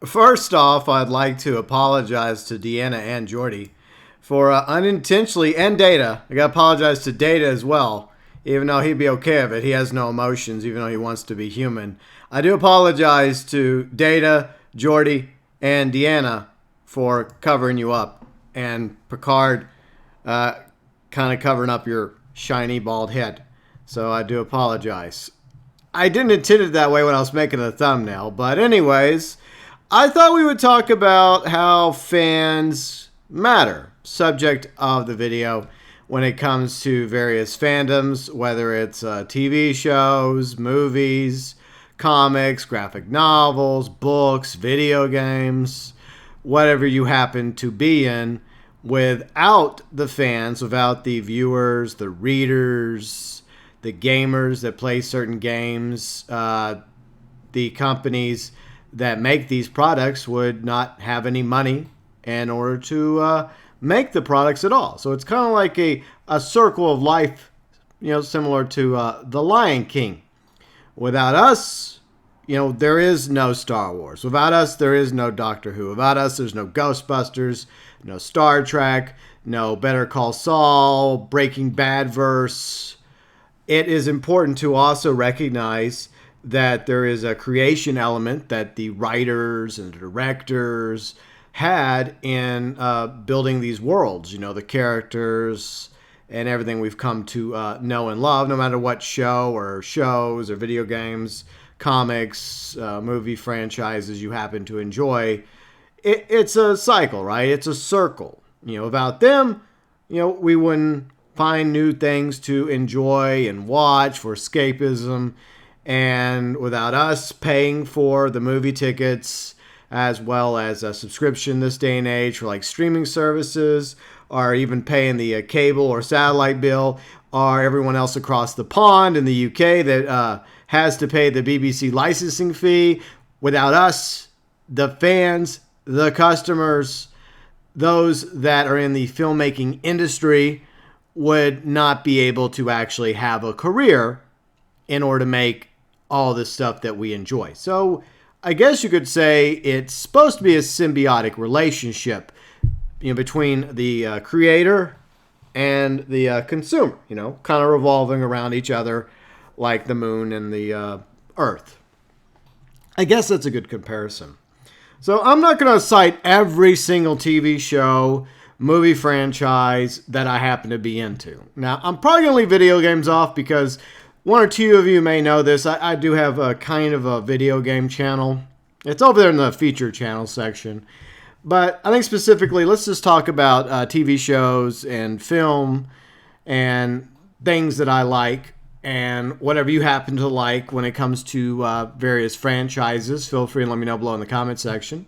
First off, I'd like to apologize to Deanna and Jordy for unintentionally, and Data. I gotta apologize to Data as well, even though he'd be okay with it. He has no emotions, even though he wants to be human. I do apologize to Data, Jordy, and Deanna for covering you up, and Picard kind of covering up your shiny bald head. So I do apologize. I didn't intend it that way when I was making the thumbnail, but anyways, I thought we would talk about how fans matter, subject of the video, when it comes to various fandoms, whether it's TV shows, movies, comics, graphic novels, books, video games, whatever you happen to be in. Without the fans, without the viewers, the readers, the gamers that play certain games, the companies that make these products would not have any money in order to make the products at all. So it's kind of like a circle of life, similar to The Lion King. Without us, there is no Star Wars. Without us, there is no Doctor Who. Without us, there's no Ghostbusters, no Star Trek, no Better Call Saul, Breaking Bad verse. It is important to also recognize that there is a creation element that the writers and directors had in building these worlds, the characters and everything we've come to know and love, no matter what show or shows or video games, comics, movie franchises you happen to enjoy. It's a cycle, right? It's a circle. Without them, we wouldn't find new things to enjoy and watch for escapism. And without us paying for the movie tickets, as well as a subscription this day and age for like streaming services, or even paying the cable or satellite bill, or everyone else across the pond in the UK that has to pay the BBC licensing fee. Without us, the fans, the customers, those that are in the filmmaking industry would not be able to actually have a career in order to make all this stuff that we enjoy. So I guess you could say it's supposed to be a symbiotic relationship, between the creator and the consumer, kind of revolving around each other like the moon and the earth. I guess that's a good comparison. So I'm not going to cite every single TV show, movie franchise that I happen to be into. Now, I'm probably going to leave video games off because one or two of you may know this. I do have a kind of a video game channel. It's over there in the featured channel section. But I think specifically, let's just talk about TV shows and film and things that I like and whatever you happen to like when it comes to various franchises. Feel free and let me know below in the comment section.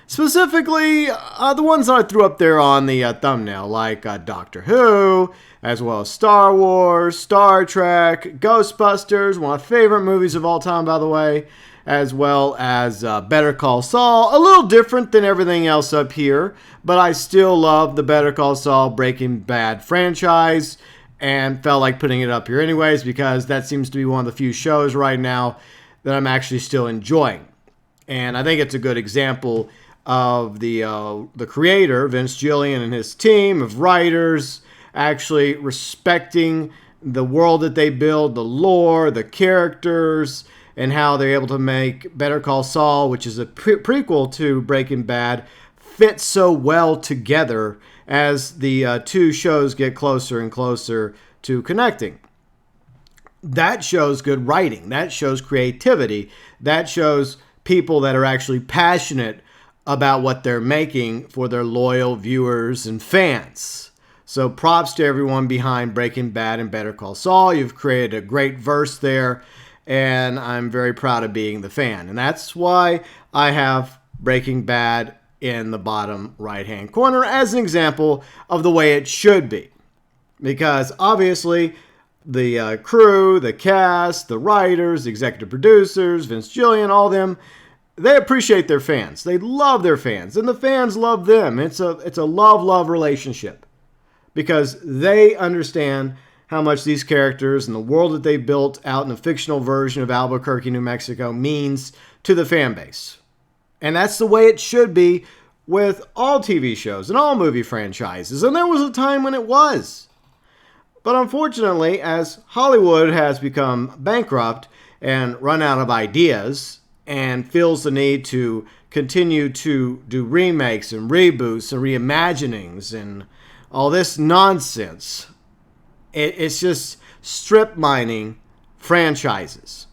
Specifically, the ones that I threw up there on the thumbnail, like Doctor Who, as well as Star Wars, Star Trek, Ghostbusters, one of my favorite movies of all time, by the way, as well as Better Call Saul. A little different than everything else up here, but I still love the Better Call Saul Breaking Bad franchise and felt like putting it up here anyways because that seems to be one of the few shows right now that I'm actually still enjoying. And I think it's a good example of the creator, Vince Gilligan, and his team of writers actually respecting the world that they build, the lore, the characters, and how they're able to make Better Call Saul, which is a prequel to Breaking Bad, fit so well together as the two shows get closer and closer to connecting. That shows good writing. That shows creativity. That shows people that are actually passionate about what they're making for their loyal viewers and fans. So props to everyone behind Breaking Bad and Better Call Saul. You've created a great verse there, and I'm very proud of being the fan. And that's why I have Breaking Bad in the bottom right-hand corner as an example of the way it should be. Because obviously the crew, the cast, the writers, the executive producers, Vince Gilligan, all them, they appreciate their fans. They love their fans, and the fans love them. It's a love-love relationship because they understand how much these characters and the world that they built out in a fictional version of Albuquerque, New Mexico means to the fan base. And that's the way it should be with all TV shows and all movie franchises. And there was a time when it was. But unfortunately, as Hollywood has become bankrupt and run out of ideas and feels the need to continue to do remakes and reboots and reimaginings and all this nonsense, it's just strip mining franchises.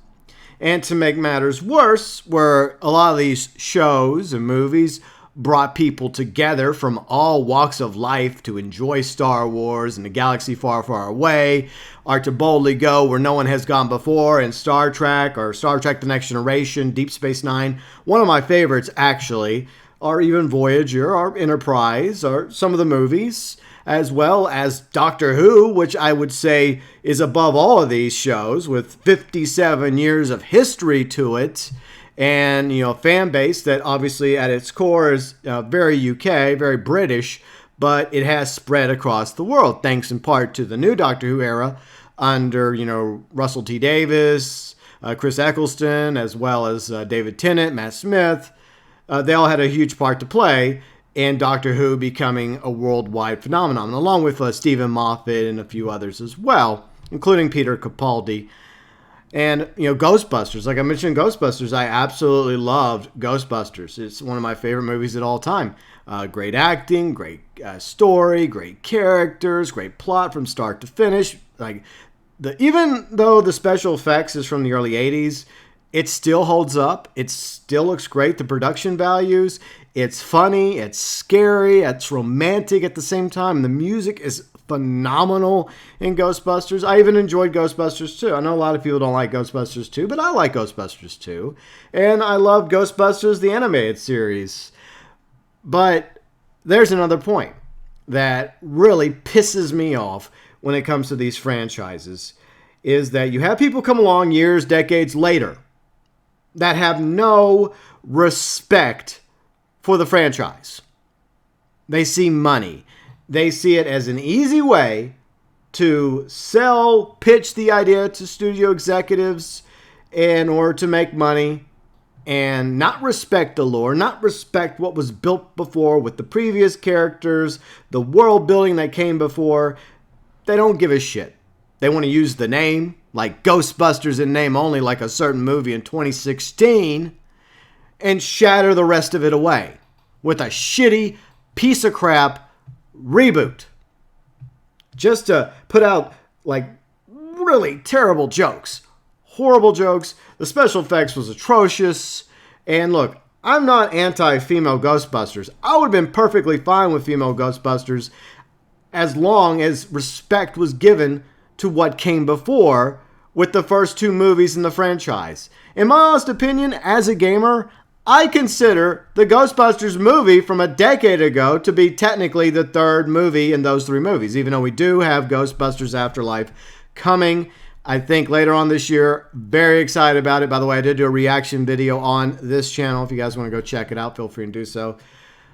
And to make matters worse, where a lot of these shows and movies brought people together from all walks of life to enjoy Star Wars and the galaxy far, far away, or to boldly go where no one has gone before in Star Trek or Star Trek The Next Generation, Deep Space Nine. One of my favorites, actually, or even Voyager or Enterprise or some of the movies, as well as Doctor Who, which I would say is above all of these shows with 57 years of history to it. And, fan base that obviously at its core is very UK, very British, but it has spread across the world, thanks in part to the new Doctor Who era under, Russell T. Davies, Chris Eccleston, as well as David Tennant, Matt Smith. They all had a huge part to play in Doctor Who becoming a worldwide phenomenon, along with Stephen Moffat and a few others as well, including Peter Capaldi. And, Ghostbusters, like I mentioned Ghostbusters, I absolutely loved Ghostbusters. It's one of my favorite movies at all time. Great acting, great story, great characters, great plot from start to finish. Even though the special effects is from the early 80s, it still holds up. It still looks great. The production values, it's funny, it's scary, it's romantic at the same time. The music is phenomenal in Ghostbusters. I even enjoyed Ghostbusters 2. I know a lot of people don't like Ghostbusters 2, but I like Ghostbusters 2. And I love Ghostbusters, the animated series. But there's another point that really pisses me off when it comes to these franchises, is that you have people come along years, decades later that have no respect for the franchise. They see money. They see it as an easy way to pitch the idea to studio executives in order to make money and not respect the lore, not respect what was built before with the previous characters, the world building that came before. They don't give a shit. They want to use the name, like Ghostbusters in name only, like a certain movie in 2016, and shatter the rest of it away with a shitty piece of crap reboot. Just to put out really terrible jokes. Horrible jokes. The special effects was atrocious. And look, I'm not anti-female Ghostbusters. I would have been perfectly fine with female Ghostbusters as long as respect was given to what came before with the first two movies in the franchise. In my honest opinion, as a gamer, I consider the Ghostbusters movie from a decade ago to be technically the third movie in those three movies, even though we do have Ghostbusters Afterlife coming, I think, later on this year. Very excited about it. By the way, I did do a reaction video on this channel. If you guys want to go check it out, feel free to do so.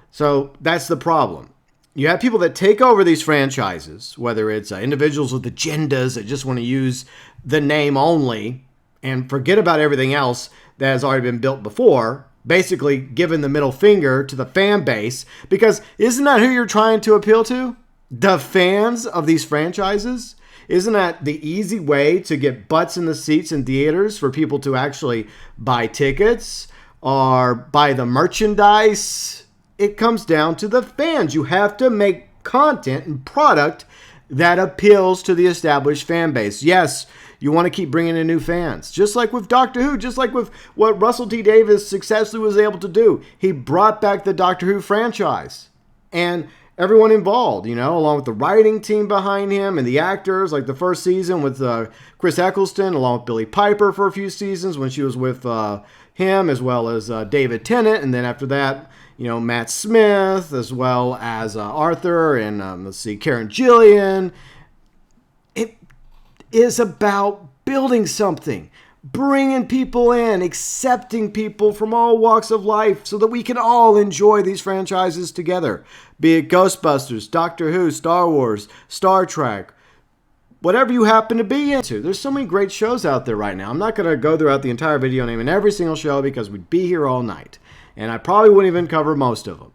So that's the problem. You have people that take over these franchises, whether it's individuals with agendas that just want to use the name only and forget about everything else that has already been built before, basically giving the middle finger to the fan base, because isn't that who you're trying to appeal to? The fans of these franchises? Isn't that the easy way to get butts in the seats in theaters for people to actually buy tickets or buy the merchandise? It comes down to the fans. You have to make content and product that appeals to the established fan base. Yes, you want to keep bringing in new fans. Just like with Doctor Who, just like with what Russell T. Davies successfully was able to do. He brought back the Doctor Who franchise. And everyone involved, along with the writing team behind him and the actors, like the first season with Chris Eccleston, along with Billie Piper for a few seasons when she was with him, as well as David Tennant. And then after that, Matt Smith, as well as Arthur and, Karen Gillian. It is about building something, bringing people in, accepting people from all walks of life so that we can all enjoy these franchises together. Be it Ghostbusters, Doctor Who, Star Wars, Star Trek, whatever you happen to be into. There's so many great shows out there right now. I'm not going to go throughout the entire video naming every single show because we'd be here all night. And I probably wouldn't even cover most of them.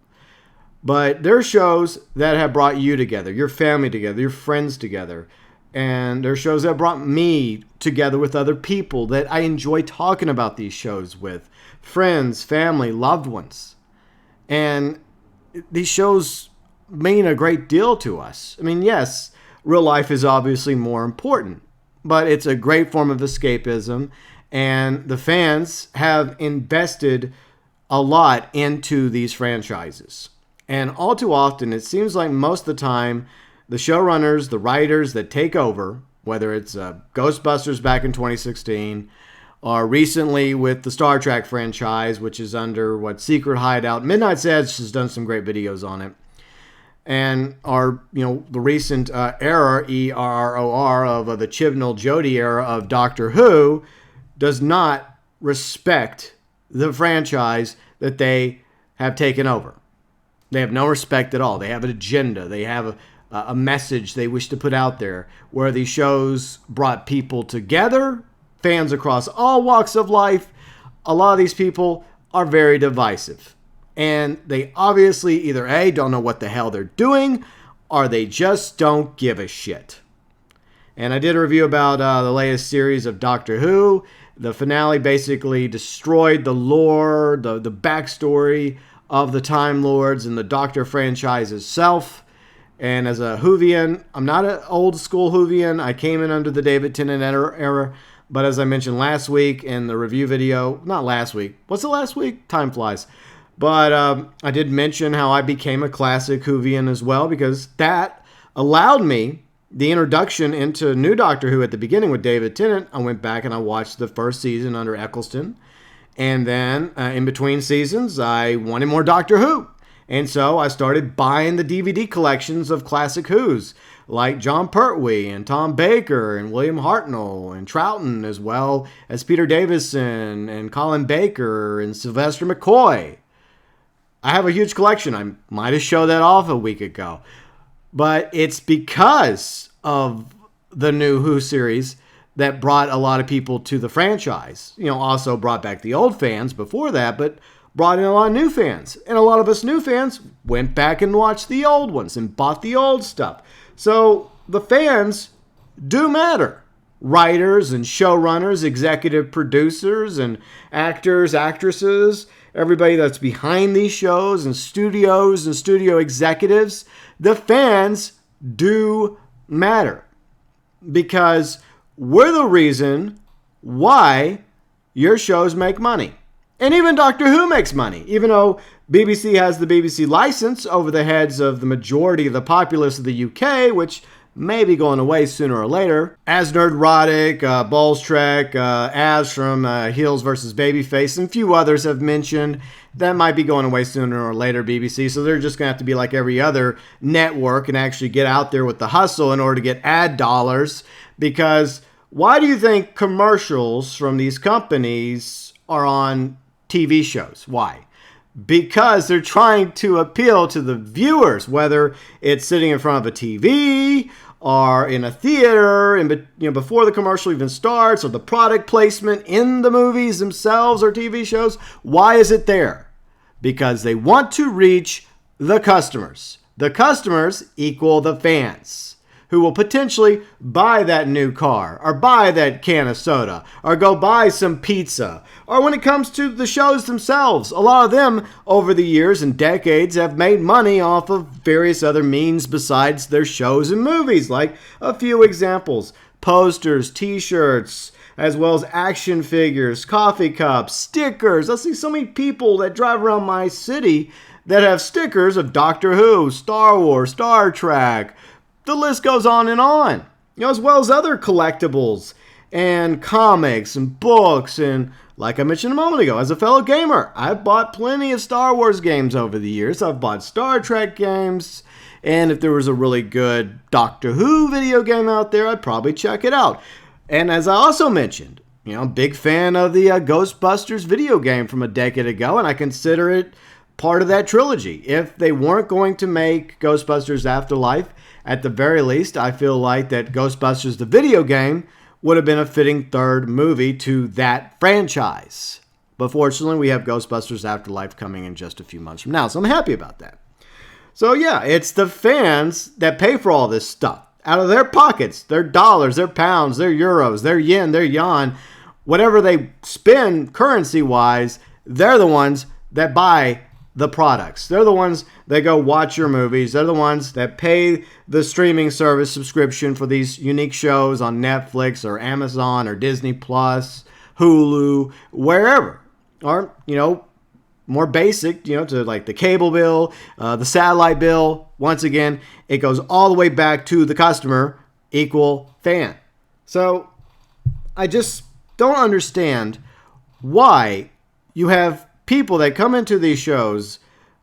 But there are shows that have brought you together, your family together, your friends together. And there are shows that brought me together with other people that I enjoy talking about these shows with. Friends, family, loved ones. And these shows mean a great deal to us. I mean, yes, real life is obviously more important, but it's a great form of escapism. And the fans have invested a lot into these franchises. And all too often, it seems like most of the time, the showrunners, the writers that take over, whether it's Ghostbusters back in 2016, or recently with the Star Trek franchise, which is under Secret Hideout. Midnight's Edge has done some great videos on it. And the recent era, ERROR, of the Chibnall Jodie era of Doctor Who, does not respect the franchise that they have taken over. They have no respect at all. They have an agenda. They have a message they wish to put out there, where these shows brought people together, fans across all walks of life. A lot of these people are very divisive. And they obviously either A, don't know what the hell they're doing, or they just don't give a shit. And I did a review about the latest series of Doctor Who. The finale basically destroyed the lore, the backstory of the Time Lords and the Doctor franchise itself. And as a Whovian, I'm not an old school Whovian. I came in under the David Tennant era. But as I mentioned last week in the review video, not last week. What's the last week? Time flies. But I did mention how I became a classic Whovian as well, because that allowed me the introduction into new Doctor Who at the beginning with David Tennant. I went back and I watched the first season under Eccleston. And then in between seasons, I wanted more Doctor Who. And so I started buying the DVD collections of classic Who's, like John Pertwee and Tom Baker and William Hartnell and Troughton, as well as Peter Davison and Colin Baker and Sylvester McCoy. I have a huge collection. I might have showed that off a week ago. But it's because of the new Who series that brought a lot of people to the franchise. Also brought back the old fans before that, but brought in a lot of new fans. And a lot of us new fans went back and watched the old ones and bought the old stuff. So the fans do matter. Writers and showrunners, executive producers and actors, actresses, everybody that's behind these shows and studio executives, the fans do matter. Because we're the reason why your shows make money. And even Doctor Who makes money. Even though BBC has the BBC license over the heads of the majority of the populace of the UK, which may be going away sooner or later. As Nerdrotic, Balls Trek, Az from Heels vs. Babyface, and a few others have mentioned that might be going away sooner or later, BBC. So they're just going to have to be like every other network and actually get out there with the hustle in order to get ad dollars. Because why do you think commercials from these companies are on TV shows? Why? Because they're trying to appeal to the viewers, whether it's sitting in front of a TV or in a theater, and before the commercial even starts, or the product placement in the movies themselves or TV shows. Why is it there? Because they want to reach the customers. The customers equal the fans, who will potentially buy that new car, or buy that can of soda, or go buy some pizza. Or when it comes to the shows themselves, a lot of them over the years and decades have made money off of various other means besides their shows and movies, like a few examples: posters, t-shirts, as well as action figures, coffee cups, stickers. I see so many people that drive around my city that have stickers of Doctor Who, Star Wars, Star Trek. The list goes on and on, as well as other collectibles and comics and books. And like I mentioned a moment ago, as a fellow gamer, I've bought plenty of Star Wars games over the years. I've bought Star Trek games. And if there was a really good Doctor Who video game out there, I'd probably check it out. And as I also mentioned, big fan of the Ghostbusters video game from a decade ago, and I consider it part of that trilogy. If they weren't going to make Ghostbusters Afterlife, at the very least, I feel like that Ghostbusters, the video game, would have been a fitting third movie to that franchise. But fortunately, we have Ghostbusters Afterlife coming in just a few months from now, so I'm happy about that. So yeah, it's the fans that pay for all this stuff out of their pockets, their dollars, their pounds, their euros, their yen, their yuan, whatever they spend currency-wise, they're the ones that buy the products. They're the ones that go watch your movies. They're the ones that pay the streaming service subscription for these unique shows on Netflix or Amazon or Disney Plus, Hulu, wherever. Or, more basic, to like the cable bill, the satellite bill. Once again, it goes all the way back to the customer, equal fan. So I just don't understand why you have people that come into these shows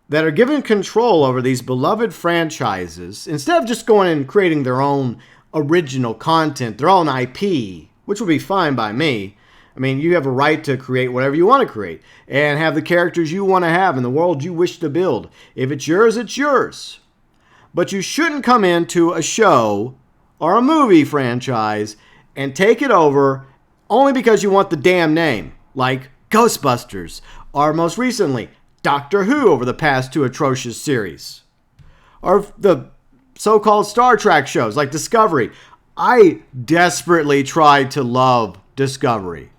that are given control over these beloved franchises instead of just going and creating their own original content, their own IP, which would be fine by me. I mean, you have a right to create whatever you want to create and have the characters you want to have in the world you wish to build. If it's yours, it's yours. But you shouldn't come into a show or a movie franchise and take it over only because you want the damn name, like Ghostbusters, or most recently, Doctor Who over the past 2 atrocious series. Or the so-called Star Trek shows like Discovery. I desperately tried to love Discovery,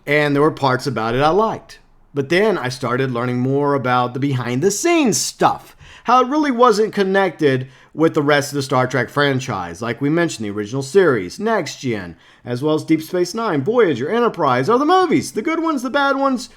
and there were parts about it I liked. But then I started learning more about the behind-the-scenes stuff, how it really wasn't connected with the rest of the Star Trek franchise. Like we mentioned, the original series, Next Gen, as well as Deep Space Nine, Voyager, Enterprise, or the movies, the good ones, the bad ones,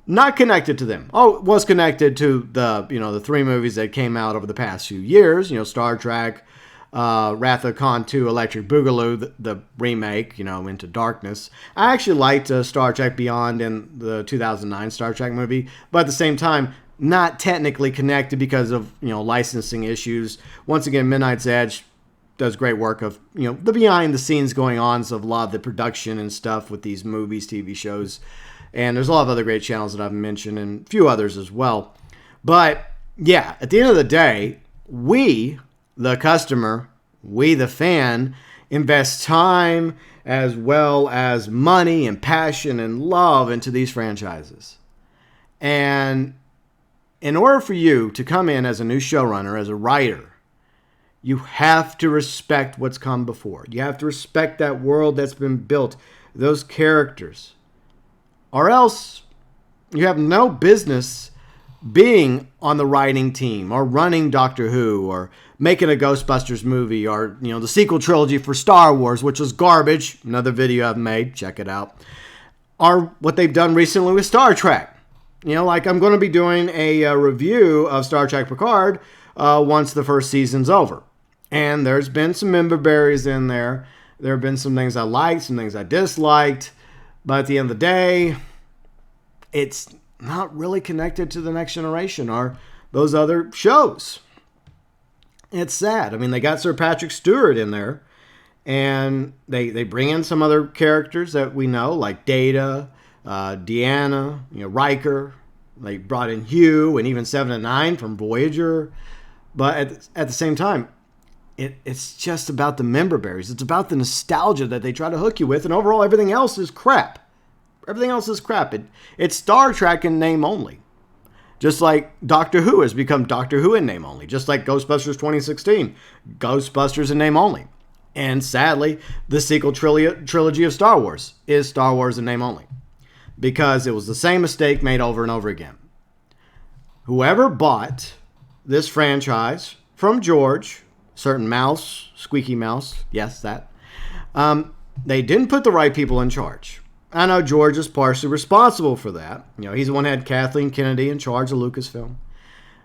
not connected to them. Oh, it was connected to the 3 movies that came out over the past few years, Star Trek, Wrath of Khan 2, Electric Boogaloo, the remake, Into Darkness. I actually liked Star Trek Beyond in the 2009 Star Trek movie, but at the same time, not technically connected because of, licensing issues. Once again, Midnight's Edge does great work of, the behind the scenes going on of a lot of the production and stuff with these movies, TV shows. And there's a lot of other great channels that I've mentioned and a few others as well. But yeah, at the end of the day, we, the customer, we, the fan, invest time as well as money and passion and love into these franchises. And in order for you to come in as a new showrunner, as a writer, you have to respect what's come before. You have to respect that world that's been built, those characters. Or else you have no business being on the writing team or running Doctor Who or making a Ghostbusters movie or, the sequel trilogy for Star Wars, which was garbage. Another video I've made. Check it out. Or what they've done recently with Star Trek. Like I'm going to be doing a review of Star Trek Picard once the first season's over. And there's been some member berries in there. There have been some things I liked, some things I disliked. But at the end of the day, it's not really connected to the Next Generation or those other shows. It's sad. I mean, they got Sir Patrick Stewart in there, and they bring in some other characters that we know, like Data, Deanna, Riker. They brought in Hugh and even 7 and 9 from Voyager. But at the same time, it's just about the member berries. It's about the nostalgia that they try to hook you with, and overall, everything else is crap. Everything else is crap. It's Star Trek in name only. Just like Doctor Who has become Doctor Who in name only. Just like Ghostbusters 2016. Ghostbusters in name only. And sadly, the sequel trilogy of Star Wars is Star Wars in name only. Because it was the same mistake made over and over again. Whoever bought this franchise from George, certain mouse, squeaky mouse, yes, that, they didn't put the right people in charge. I know George is partially responsible for that. He's the one who had Kathleen Kennedy in charge of Lucasfilm.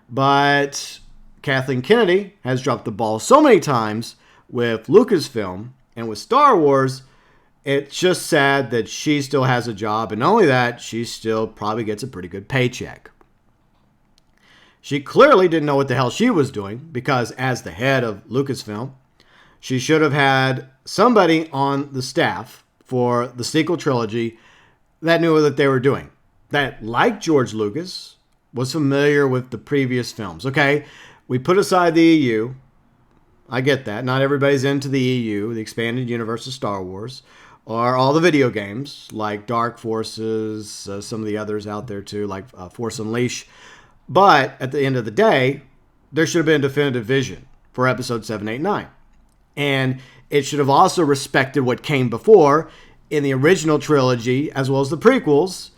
But Kathleen Kennedy has dropped the ball so many times with Lucasfilm and with Star Wars. It's just sad that she still has a job. And not only that, she still probably gets a pretty good paycheck. She clearly didn't know what the hell she was doing because as the head of Lucasfilm, she should have had somebody on the staff for the sequel trilogy that knew what they were doing. That, like George Lucas, was familiar with the previous films. Okay, we put aside the EU. I get that. Not everybody's into the EU, the expanded universe of Star Wars. are all the video games, like Dark Forces, some of the others out there too, like Force Unleashed. But at the end of the day, there should have been a definitive vision for episode 7, 8, 9. And it should have also respected what came before in the original trilogy, as well as the prequels,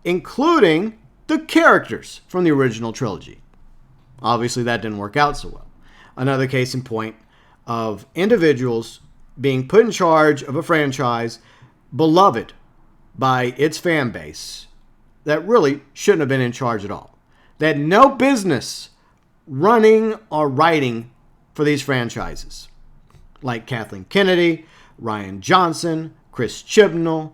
including the characters from the original trilogy. Obviously, that didn't work out so well. Another case in point of individuals being put in charge of a franchise beloved by its fan base that really shouldn't have been in charge at all. They had no business running or writing for these franchises. Like Kathleen Kennedy, Rian Johnson, Chris Chibnall.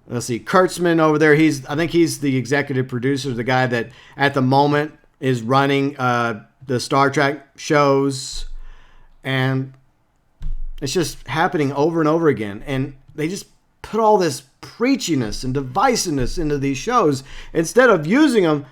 Let's see, Kurtzman over there. I think he's the executive producer, the guy that at the moment is running the Star Trek shows. And it's just happening over and over again. And they just put all this preachiness and divisiveness into these shows instead of using them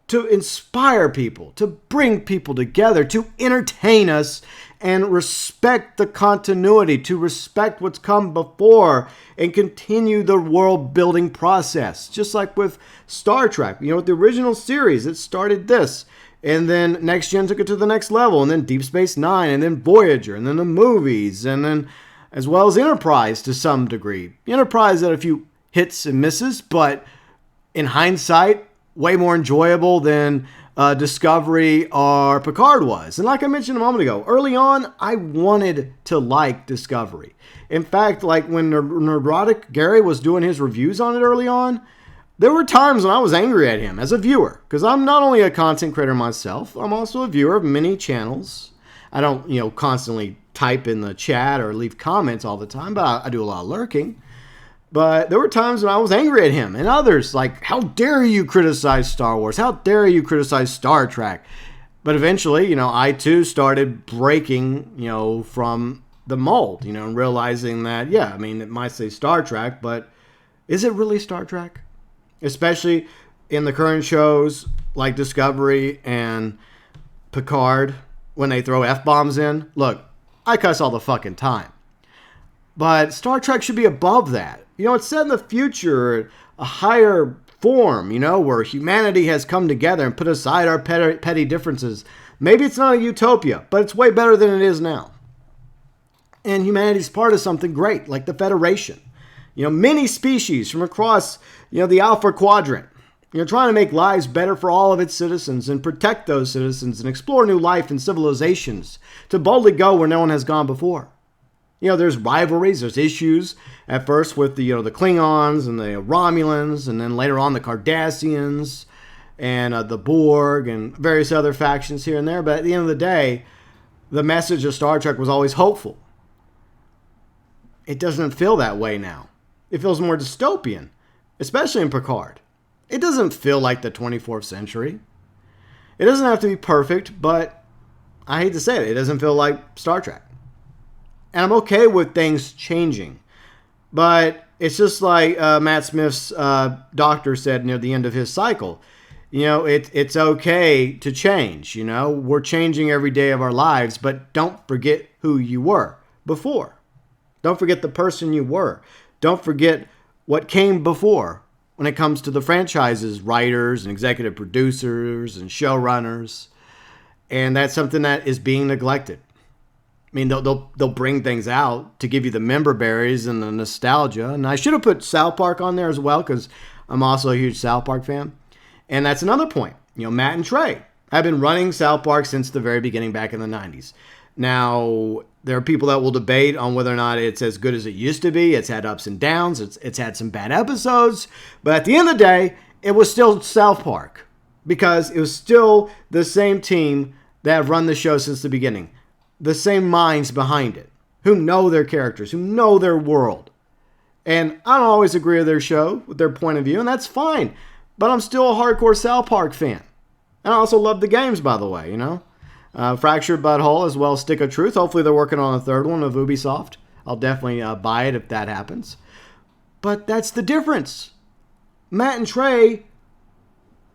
to inspire people, to bring people together, to entertain us and respect the continuity, to respect what's come before and continue the world building process. Just like with Star Trek, with the original series, it started this. And then Next Gen took it to the next level. And then Deep Space Nine, and then Voyager, and then the movies, and then as well as Enterprise to some degree. Enterprise had a few hits and misses, but in hindsight, way more enjoyable than Discovery or Picard was. And like I mentioned a moment ago, early on, I wanted to like Discovery. In fact, like when Neurotic Gary was doing his reviews on it early on, there were times when I was angry at him as a viewer, because I'm not only a content creator myself, I'm also a viewer of many channels. I don't, constantly type in the chat or leave comments all the time, but I do a lot of lurking. But there were times when I was angry at him and others, like, how dare you criticize Star Wars? How dare you criticize Star Trek? But eventually, I too started breaking, from the mold, and realizing that, it might say Star Trek, but is it really Star Trek? Especially in the current shows like Discovery and Picard, when they throw F-bombs in. Look, I cuss all the fucking time. But Star Trek should be above that. It's set in the future, a higher form, where humanity has come together and put aside our petty differences. Maybe it's not a utopia, but it's way better than it is now. And humanity's part of something great, like the Federation. Many species from across, the Alpha Quadrant, trying to make lives better for all of its citizens and protect those citizens and explore new life and civilizations to boldly go where no one has gone before. There's rivalries, there's issues at first with the Klingons and the Romulans, and then later on the Cardassians and the Borg and various other factions here and there. But at the end of the day, the message of Star Trek was always hopeful. It doesn't feel that way now. It feels more dystopian, especially in Picard. It doesn't feel like the 24th century. It doesn't have to be perfect, but I hate to say it doesn't feel like Star Trek. And I'm okay with things changing. But it's just like Matt Smith's doctor said near the end of his cycle. It's okay to change. We're changing every day of our lives, but don't forget who you were before. Don't forget the person you were. Don't forget what came before when it comes to the franchises, writers and executive producers and showrunners. And that's something that is being neglected. They'll bring things out to give you the member berries and the nostalgia. And I should have put South Park on there as well, because I'm also a huge South Park fan. And that's another point. Matt and Trey have been running South Park since the very beginning back in the 90s. Now, there are people that will debate on whether or not it's as good as it used to be. It's had ups and downs. It's had some bad episodes. But at the end of the day, it was still South Park, because it was still the same team that have run the show since the beginning. The same minds behind it, who know their characters, who know their world. And I don't always agree with their show, with their point of view, and that's fine. But I'm still a hardcore South Park fan. And I also love the games, by the way, Fractured Butthole as well as Stick of Truth. Hopefully they're working on a third one of Ubisoft. I'll definitely buy it if that happens. But that's the difference. Matt and Trey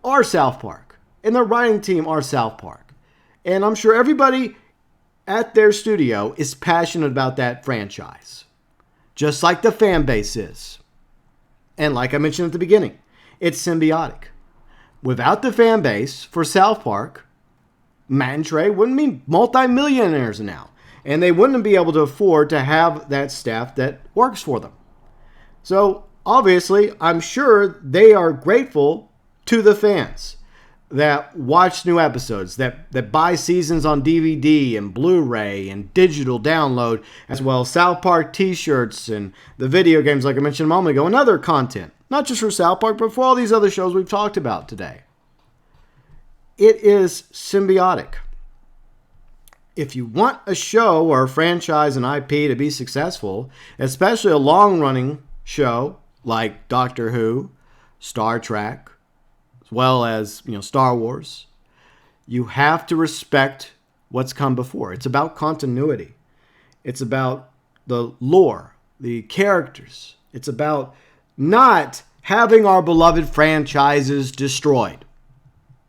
are South Park. And their writing team are South Park. And I'm sure everybody at their studio is passionate about that franchise. just like the fan base is. And like I mentioned at the beginning, it's symbiotic. Without the fan base for South Park, Matt and Trey wouldn't be multimillionaires now. And they wouldn't be able to afford to have that staff that works for them. So, obviously, I'm sure they are grateful to the fans that watch new episodes, that buy seasons on DVD and Blu-ray and digital download, as well as South Park t-shirts and the video games like I mentioned a moment ago, and other content. Not just for South Park, but for all these other shows we've talked about today. It is symbiotic. If you want a show or a franchise and IP to be successful, especially a long-running show like Doctor Who, Star Trek, as well as Star Wars, you have to respect what's come before. It's about continuity. It's about the lore, the characters. It's about not having our beloved franchises destroyed,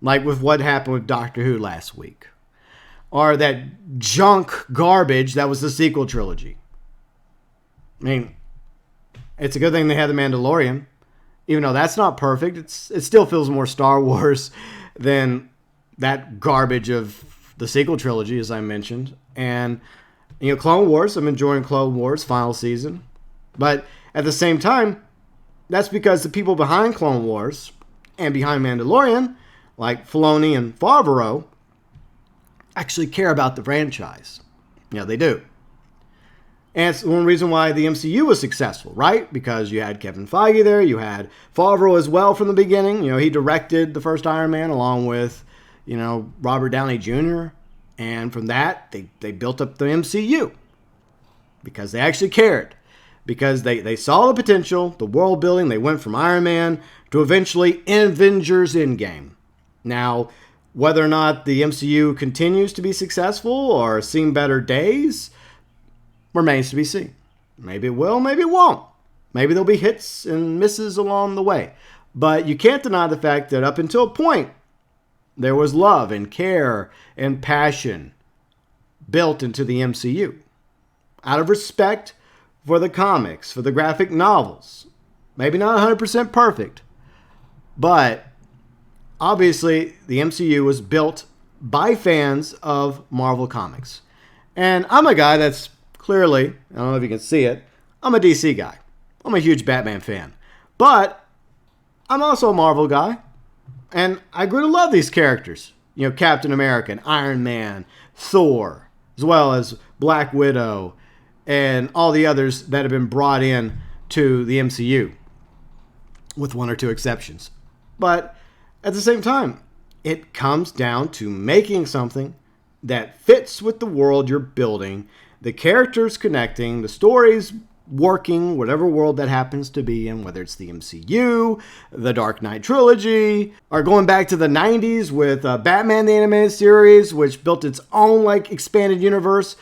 like with what happened with Doctor Who last week, or that junk garbage that was the sequel trilogy. I mean, it's a good thing they had The Mandalorian. Even though that's not perfect, it still feels more Star Wars than that garbage of the sequel trilogy, as I mentioned. And, Clone Wars, I'm enjoying Clone Wars final season. But at the same time, that's because the people behind Clone Wars and behind Mandalorian, like Filoni and Favreau, actually care about the franchise. They do. And it's one reason why the MCU was successful, right? Because you had Kevin Feige there, you had Favreau as well from the beginning. He directed the first Iron Man along with, Robert Downey Jr. And from that, they built up the MCU because they actually cared. Because they saw the potential, the world building. They went from Iron Man to eventually Avengers Endgame. Now, whether or not the MCU continues to be successful or seeing better days remains to be seen. Maybe it will, maybe it won't. Maybe there'll be hits and misses along the way. But you can't deny the fact that up until a point, there was love and care and passion built into the MCU. Out of respect for the comics, for the graphic novels. Maybe not 100% perfect, but obviously the MCU was built by fans of Marvel Comics. And I'm a guy that's clearly, I don't know if you can see it, I'm a DC guy. I'm a huge Batman fan. But I'm also a Marvel guy. And I grew to love these characters. Captain America, and Iron Man, Thor, as well as Black Widow, and all the others that have been brought in to the MCU, with one or two exceptions. But at the same time, it comes down to making something that fits with the world you're building, the characters connecting, the stories working, whatever world that happens to be in, whether it's the MCU, the Dark Knight trilogy, or going back to the 90s with Batman the Animated Series, which built its own expanded universe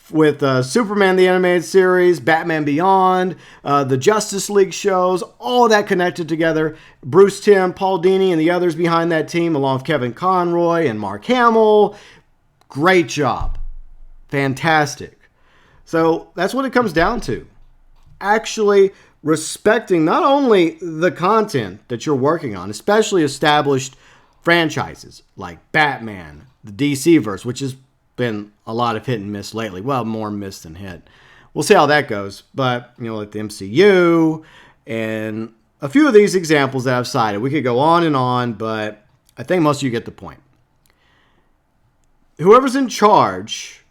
with Superman the Animated Series, Batman Beyond, the Justice League shows, all that connected together. Bruce Timm, Paul Dini, and the others behind that team, along with Kevin Conroy and Mark Hamill. Great job. Fantastic. So that's what it comes down to. Actually respecting not only the content that you're working on, especially established franchises like Batman, the DC-verse, which has been a lot of hit and miss lately. Well, more miss than hit. We'll see how that goes. But, like the MCU and a few of these examples that I've cited. We could go on, but I think most of you get the point. Whoever's in charge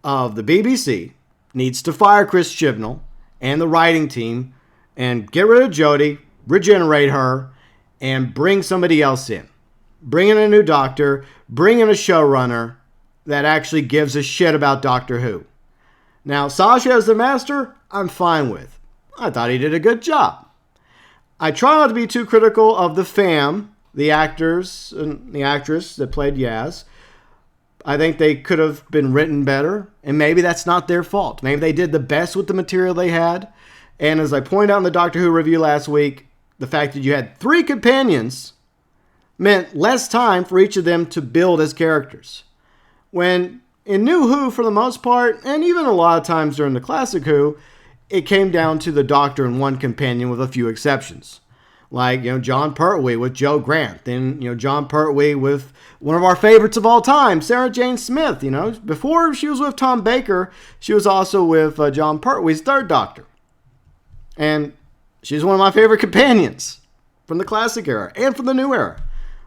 of the BBC needs to fire Chris Chibnall and the writing team and get rid of Jodie, regenerate her, and bring somebody else in. Bring in a new doctor, bring in a showrunner that actually gives a shit about Doctor Who. Now, Sasha as the master, I'm fine with. I thought he did a good job. I try not to be too critical of the fam, the actors and the actress that played Yaz. I think they could have been written better, and maybe that's not their fault. Maybe they did the best with the material they had. And as I pointed out in the Doctor Who review last week, the fact that you had 3 companions meant less time for each of them to build as characters. When in New Who, for the most part, and even a lot of times during the classic Who, it came down to the Doctor and one companion with a few exceptions. Like, John Pertwee with Joe Grant. Then, John Pertwee with one of our favorites of all time, Sarah Jane Smith. Before she was with Tom Baker, she was also with John Pertwee's third Doctor. And she's one of my favorite companions from the classic era and from the new era.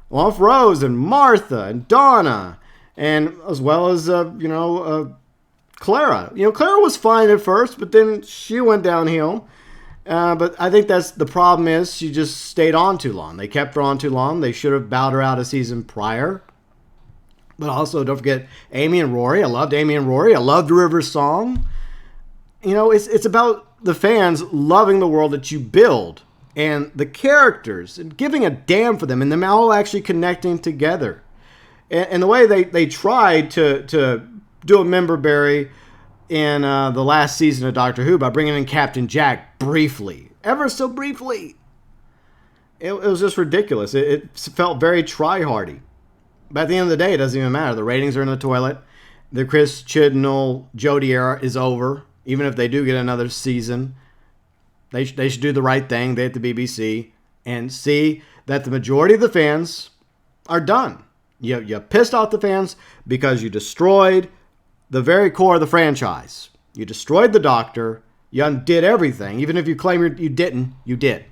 Along with Rose and Martha and Donna, and as well as, Clara. Clara was fine at first, but then she went downhill. But I think that's the problem is she just stayed on too long. They kept her on too long. They should have bowed her out a season prior. But also, don't forget Amy and Rory. I loved Amy and Rory. I loved River's song. It's about the fans loving the world that you build and the characters and giving a damn for them and them all actually connecting together. And the way they tried to do a member berry in the last season of Doctor Who by bringing in Captain Jack briefly. Ever so briefly. It was just ridiculous. It felt very try-hardy. But at the end of the day, it doesn't even matter. The ratings are in the toilet. The Chris Chibnall, Jodie era is over. Even if they do get another season, they should do the right thing. They at the BBC and see that the majority of the fans are done. You pissed off the fans because you destroyed the very core of the franchise. You destroyed the Doctor. You undid everything. Even if you claim you didn't, you did.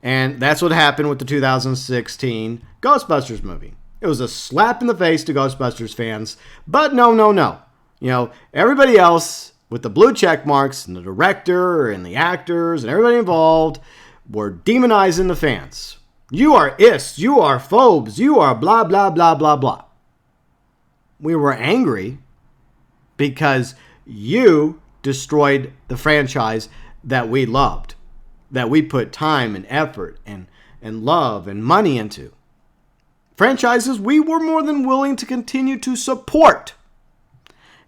And that's what happened with the 2016 Ghostbusters movie. It was a slap in the face to Ghostbusters fans. But no. Everybody else with the blue check marks and the director and the actors and everybody involved were demonizing the fans. You are ists. You are phobes. You are blah, blah, blah, blah, blah. We were angry because you destroyed the franchise that we loved, that we put time and effort and love and money into. Franchises we were more than willing to continue to support.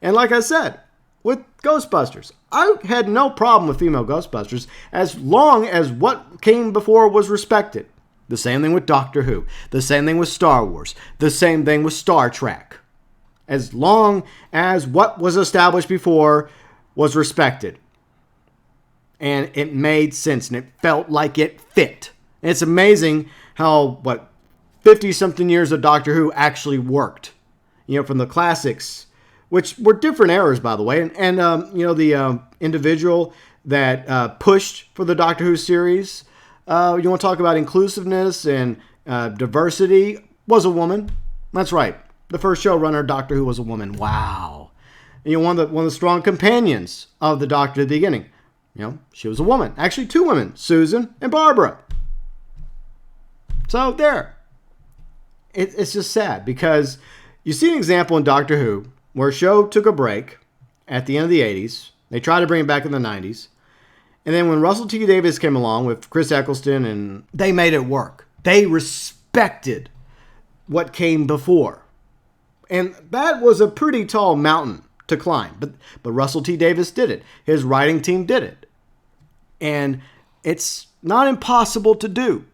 And like I said, with Ghostbusters, I had no problem with female Ghostbusters as long as what came before was respected. The same thing with Doctor Who. The same thing with Star Wars. The same thing with Star Trek. As long as what was established before was respected. And it made sense and it felt like it fit. And it's amazing how, 50-something years of Doctor Who actually worked. From the classics, which were different eras, by the way. And the individual that pushed for the Doctor Who series, you want to talk about inclusiveness and diversity, was a woman. That's right. The first showrunner, Doctor Who, was a woman. Wow. And one of the strong companions of the Doctor at the beginning. She was a woman. Actually, two women, Susan and Barbara. So there. It's just sad because you see an example in Doctor Who where a show took a break at the end of the 80s. They tried to bring it back in the 90s. And then when Russell T. Davies came along with Chris Eccleston, and they made it work. They respected what came before. And that was a pretty tall mountain to climb. But Russell T. Davies did it. His writing team did it. And it's not impossible to do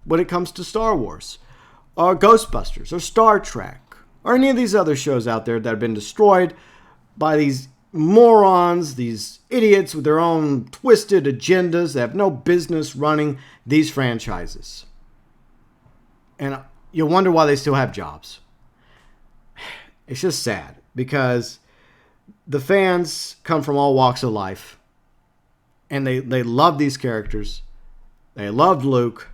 when it comes to Star Wars or Ghostbusters or Star Trek or any of these other shows out there that have been destroyed by these morons, these idiots with their own twisted agendas that have no business running these franchises. And you wonder why they still have jobs. It's just sad because the fans come from all walks of life and they love these characters. They loved Luke.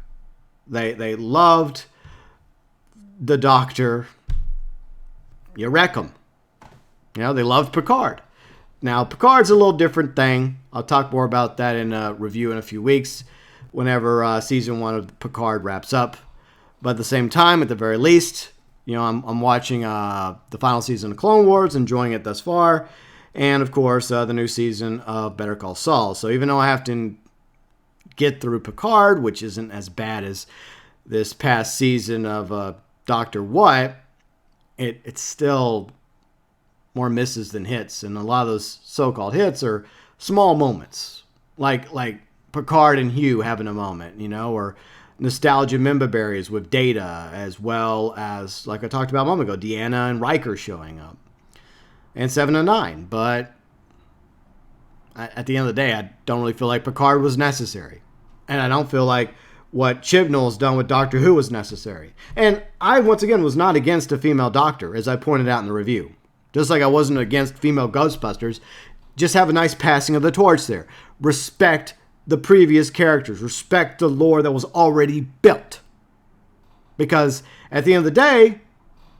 They loved the Doctor. You wreck them. They loved Picard. Now, Picard's a little different thing. I'll talk more about that in a review in a few weeks whenever season 1 of Picard wraps up. But at the same time, at the very least, I'm watching the final season of Clone Wars, enjoying it thus far. And, of course, the new season of Better Call Saul. So even though I have to get through Picard, which isn't as bad as this past season of Doctor What, it's still more misses than hits. And a lot of those so-called hits are small moments. Like Picard and Hugh having a moment, or nostalgia member berries with Data, as well as, like I talked about a moment ago, Deanna and Riker showing up. And 7 and 9. But At the end of the day, I don't really feel like Picard was necessary. And I don't feel like what Chibnall's done with Doctor Who was necessary. And I, once again, was not against a female doctor, as I pointed out in the review. Just like I wasn't against female Ghostbusters. Just have a nice passing of the torch there. Respect the previous characters. Respect the lore that was already built. Because at the end of the day,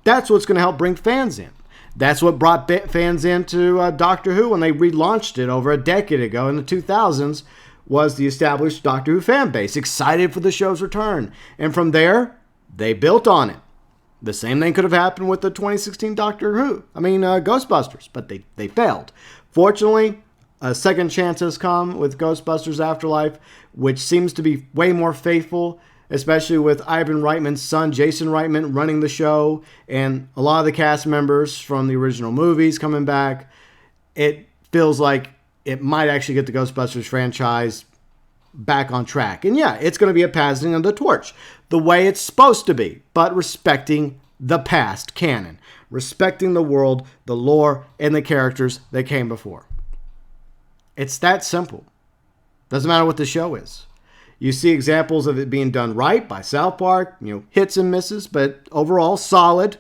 that's what's going to help bring fans in. That's what brought fans into Doctor Who when they relaunched it over a decade ago in the 2000s, was the established Doctor Who fan base, excited for the show's return. And from there, they built on it. The same thing could have happened with the 2016 Ghostbusters, but they failed. Fortunately, a second chance has come with Ghostbusters Afterlife, which seems to be way more faithful, especially with Ivan Reitman's son, Jason Reitman, running the show, and a lot of the cast members from the original movies coming back. It feels like it might actually get the Ghostbusters franchise back on track. And yeah, it's going to be a passing of the torch, the way it's supposed to be, but respecting the past canon, respecting the world, the lore, and the characters that came before. It's that simple. Doesn't matter what the show is. You see examples of it being done right by South Park, hits and misses, but overall solid,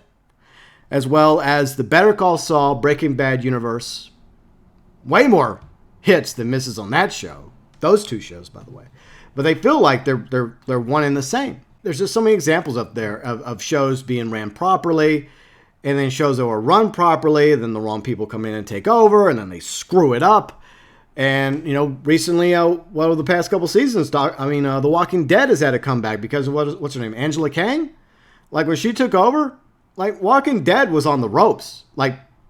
as well as the Better Call Saul Breaking Bad universe. Way more hits than misses on that show. Those two shows, by the way. But they feel like they're one and the same. There's just so many examples up there of shows being ran properly, and then shows that were run properly, then the wrong people come in and take over, and then they screw it up. And, recently, the past couple seasons, The Walking Dead has had a comeback because of what's her name? Angela Kang? Like, when she took over, Walking Dead was on the ropes.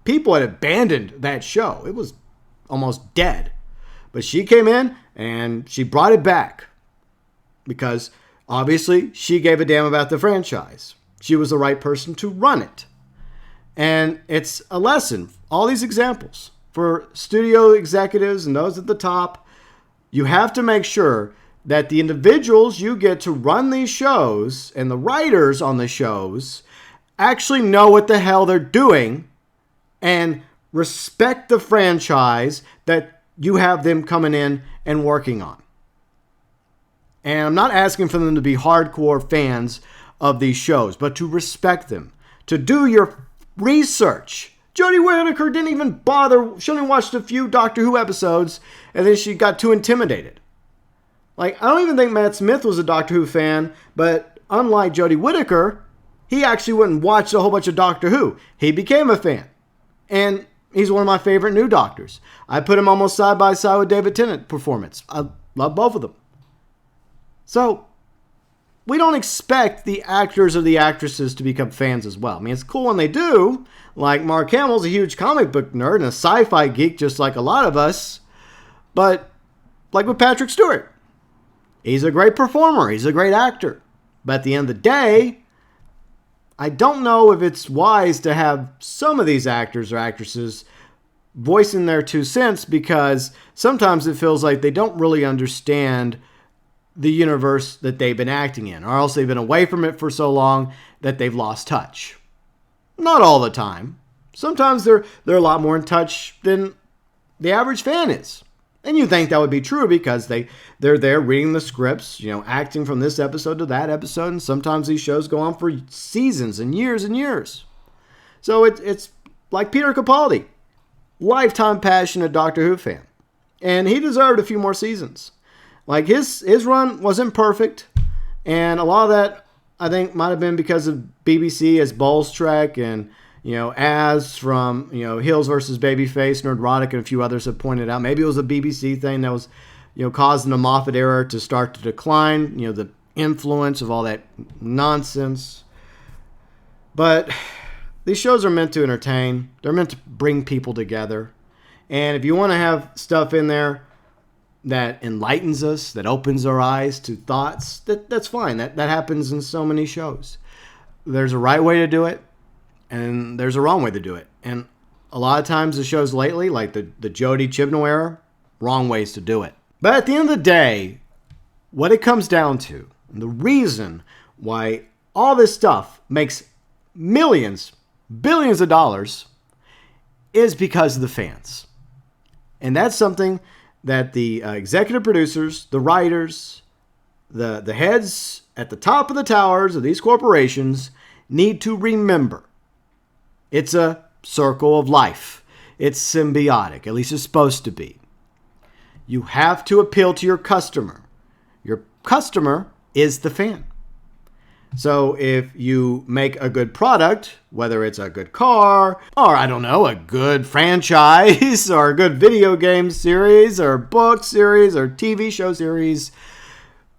People had abandoned that show. It was almost dead. But she came in and she brought it back because, obviously, she gave a damn about the franchise. She was the right person to run it. And it's a lesson. All these examples. For studio executives and those at the top, you have to make sure that the individuals you get to run these shows and the writers on the shows actually know what the hell they're doing and respect the franchise that you have them coming in and working on. And I'm not asking for them to be hardcore fans of these shows, but to respect them, to do your research. Jodie Whittaker didn't even bother. She only watched a few Doctor Who episodes, and then she got too intimidated. I don't even think Matt Smith was a Doctor Who fan, but unlike Jodie Whittaker, he actually went and watched a whole bunch of Doctor Who. He became a fan. And he's one of my favorite new Doctors. I put him almost side by side with David Tennant's performance. I love both of them. So, we don't expect the actors or the actresses to become fans as well. It's cool when they do. Like Mark Hamill's a huge comic book nerd and a sci-fi geek just like a lot of us. But like with Patrick Stewart, he's a great performer. He's a great actor. But at the end of the day, I don't know if it's wise to have some of these actors or actresses voicing their 2 cents, because sometimes it feels like they don't really understand the universe that they've been acting in, or else they've been away from it for so long that they've lost touch. Not all the time. Sometimes they're a lot more in touch than the average fan is. And you think that would be true because they're there reading the scripts, acting from this episode to that episode, and sometimes these shows go on for seasons and years and years. So it's like Peter Capaldi, lifetime passionate Doctor Who fan. And he deserved a few more seasons. His run wasn't perfect, and a lot of that I think might have been because of BBC as Ball's Trek and Az from Hills versus Babyface, Nerdrotic, and a few others have pointed out. Maybe it was a BBC thing that was causing the Moffat era to start to decline. The influence of all that nonsense. But these shows are meant to entertain. They're meant to bring people together, and if you want to have stuff in there that enlightens us, that opens our eyes to thoughts, that's fine. That happens in so many shows. There's a right way to do it, and there's a wrong way to do it. And a lot of times the shows lately, like the Jodie Chibnall era, wrong ways to do it. But at the end of the day, what it comes down to, and the reason why all this stuff makes millions, billions of dollars, is because of the fans. And that's something that the executive producers, the writers, the heads at the top of the towers of these corporations need to remember. It's a circle of life. It's symbiotic, at least it's supposed to be. You have to appeal to your customer. Your customer is the fan. So if you make a good product, whether it's a good car, or I don't know, a good franchise, or a good video game series, or book series, or TV show series,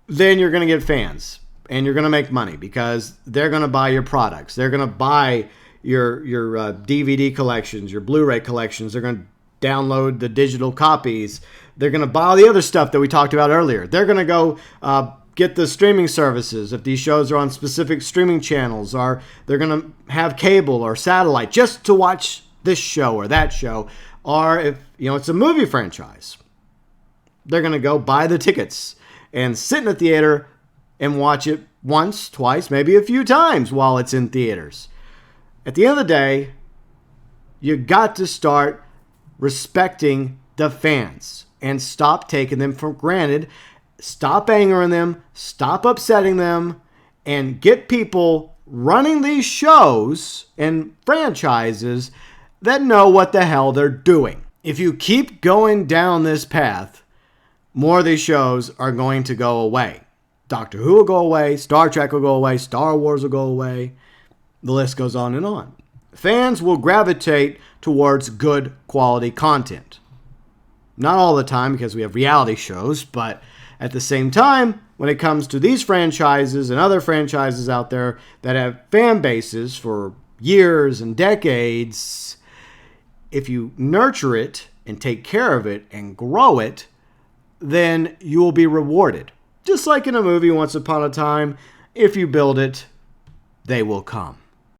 then you're going to get fans. And you're going to make money because they're going to buy your products. They're going to buy your DVD collections, your Blu-ray collections. They're going to download the digital copies. They're going to buy all the other stuff that we talked about earlier. They're going to go get the streaming services if these shows are on specific streaming channels, or they're going to have cable or satellite just to watch this show or that show. Or if it's a movie franchise, they're going to go buy the tickets and sit in the theater and watch it once, twice, maybe a few times while it's in theaters. At the end of the day, you got to start respecting the fans and stop taking them for granted. Stop angering them, stop upsetting them, and get people running these shows and franchises that know what the hell they're doing. If you keep going down this path, more of these shows are going to go away. Doctor Who will go away, Star Trek will go away, Star Wars will go away. The list goes on and on. Fans will gravitate towards good quality content. Not all the time because we have reality shows, but at the same time, when it comes to these franchises and other franchises out there that have fan bases for years and decades, if you nurture it and take care of it and grow it, then you will be rewarded. Just like in a movie Once Upon a Time, if you build it, they will come.